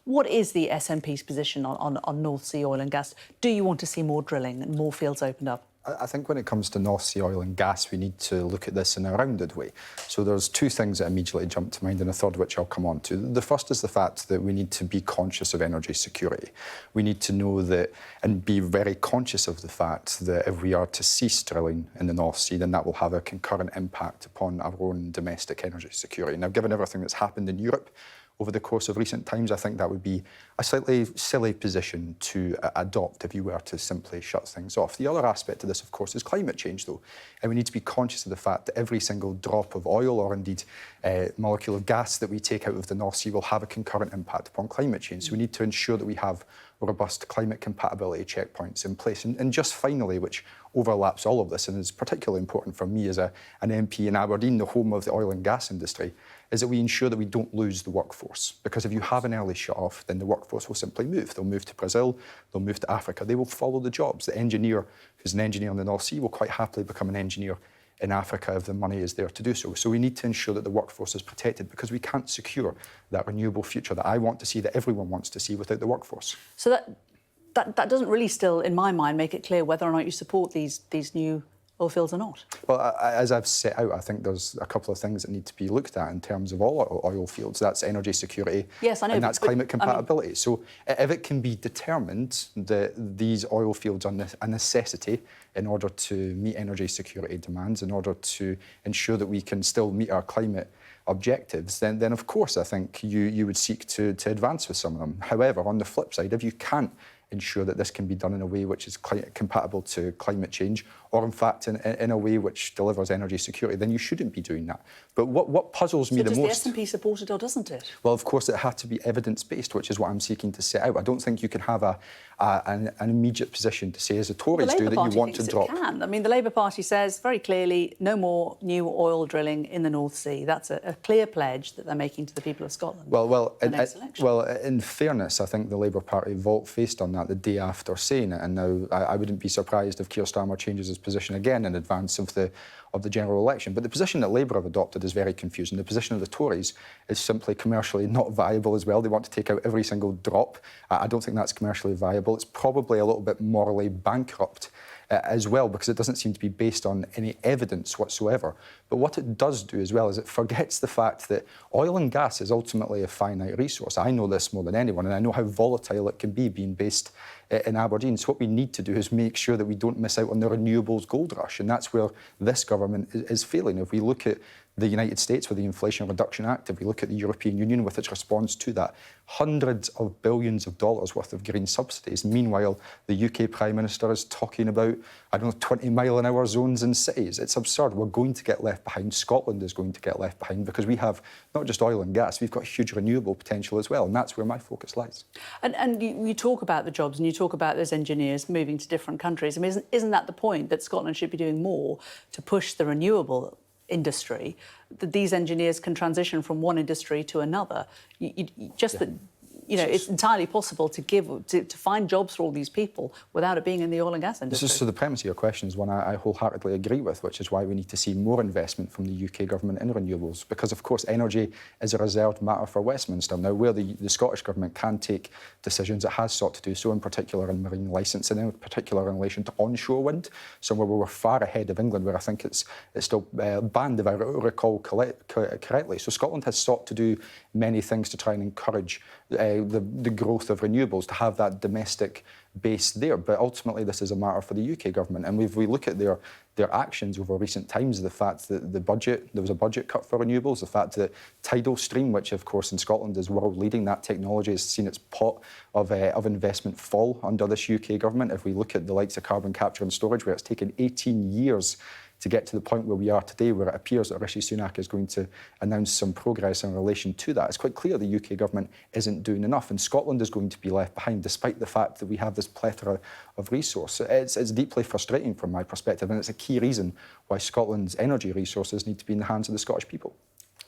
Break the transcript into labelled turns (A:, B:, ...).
A: What is the SNP's position on North Sea oil and gas? Do you want to see more drilling and more fields opened up?
B: I think when it comes to North Sea oil and gas, we need to look at this in a rounded way. So there's two things that immediately jump to mind, and a third which I'll come on to. The first is the fact that we need to be conscious of energy security. We need to know that and be very conscious of the fact that if we are to cease drilling in the North Sea, then that will have a concurrent impact upon our own domestic energy security. Now, given everything that's happened in Europe over the course of recent times, I think that would be a slightly silly position to adopt if you were to simply shut things off. The other aspect of this, of course, is climate change, though. And we need to be conscious of the fact that every single drop of oil or indeed molecule of gas that we take out of the North Sea will have a concurrent impact upon climate change. So we need to ensure that we have robust climate compatibility checkpoints in place. And just finally, which overlaps all of this and is particularly important for me as an MP in Aberdeen, the home of the oil and gas industry, is that we ensure that we don't lose the workforce. Because if you have an early shut-off, then the workforce will simply move. They'll move to Brazil, they'll move to Africa. They will follow the jobs. The engineer who's an engineer in the North Sea will quite happily become an engineer in Africa if the money is there to do so. So we need to ensure that the workforce is protected, because we can't secure that renewable future that I want to see, that everyone wants to see, without the workforce.
A: So that doesn't really still, in my mind, make it clear whether or not you support these new oil fields or not.
B: Well, as I've set out, I think there's a couple of things that need to be looked at in terms of all oil fields. That's energy security,
A: yes, I know,
B: and that's climate compatibility. So if it can be determined that these oil fields are a necessity in order to meet energy security demands, in order to ensure that we can still meet our climate objectives, then of course I think you would seek to advance with some of them. However, on the flip side, if you can't ensure that this can be done in a way which is compatible to climate change, or in fact in a way which delivers energy security, then you shouldn't be doing that. But what puzzles me the most...
A: does the SNP support it or doesn't it?
B: Well, of course, it has to be evidence-based, which is what I'm seeking to set out. I don't think you can have an immediate position to say, as the Tories do, that you want to drop...
A: I mean, the Labour Party says very clearly no more new oil drilling in the North Sea. That's a clear pledge that they're making to the people of Scotland.
B: Well, in fairness, I think the Labour Party vote-faced on that the day after saying it, and now I wouldn't be surprised if Keir Starmer changes his position again in advance of the general election. But the position that Labour have adopted is very confusing. The position of the Tories is simply commercially not viable as well. They want to take out every single drop. I don't think that's commercially viable. It's probably a little bit morally bankrupt as well, because it doesn't seem to be based on any evidence whatsoever. But what it does do as well is it forgets the fact that oil and gas is ultimately a finite resource. I know this more than anyone, and I know how volatile it can be being based in Aberdeen. So what we need to do is make sure that we don't miss out on the renewables gold rush, and that's where this government is failing. If we look at the United States with the Inflation Reduction Act, if we look at the European Union with its response to that, hundreds of billions of dollars worth of green subsidies. Meanwhile, the UK Prime Minister is talking about, I don't know, 20-mile-an-hour zones in cities. It's absurd. We're going to get left behind. Scotland is going to get left behind, because we have not just oil and gas, we've got huge renewable potential as well, and that's where my focus lies.
A: And you talk about the jobs and you talk about those engineers moving to different countries. I mean, isn't that the point, that Scotland should be doing more to push the renewable industry, that these engineers can transition from one industry to another? It's entirely possible to find jobs for all these people without it being in the oil and gas industry.
B: So the premise of your question is one I wholeheartedly agree with, which is why we need to see more investment from the UK government in renewables, because of course energy is a reserved matter for Westminster. Now, where the Scottish government can take decisions, it has sought to do so, in particular in marine licensing, in particular in relation to onshore wind, somewhere where we're far ahead of England, where I think it's still banned, if I recall correctly. So Scotland has sought to do many things to try and encourage the growth of renewables, to have that domestic base there. But ultimately, this is a matter for the UK government. And if we look at their actions over recent times, the fact that there was a budget cut for renewables, the fact that tidal stream, which of course in Scotland is world leading, that technology has seen its pot of investment fall under this UK government. If we look at the likes of carbon capture and storage, where it's taken 18 years to get to the point where we are today, where it appears that Rishi Sunak is going to announce some progress in relation to that. It's quite clear the UK government isn't doing enough, and Scotland is going to be left behind, despite the fact that we have this plethora of resource. It's deeply frustrating from my perspective, and it's a key reason why Scotland's energy resources need to be in the hands of the Scottish people.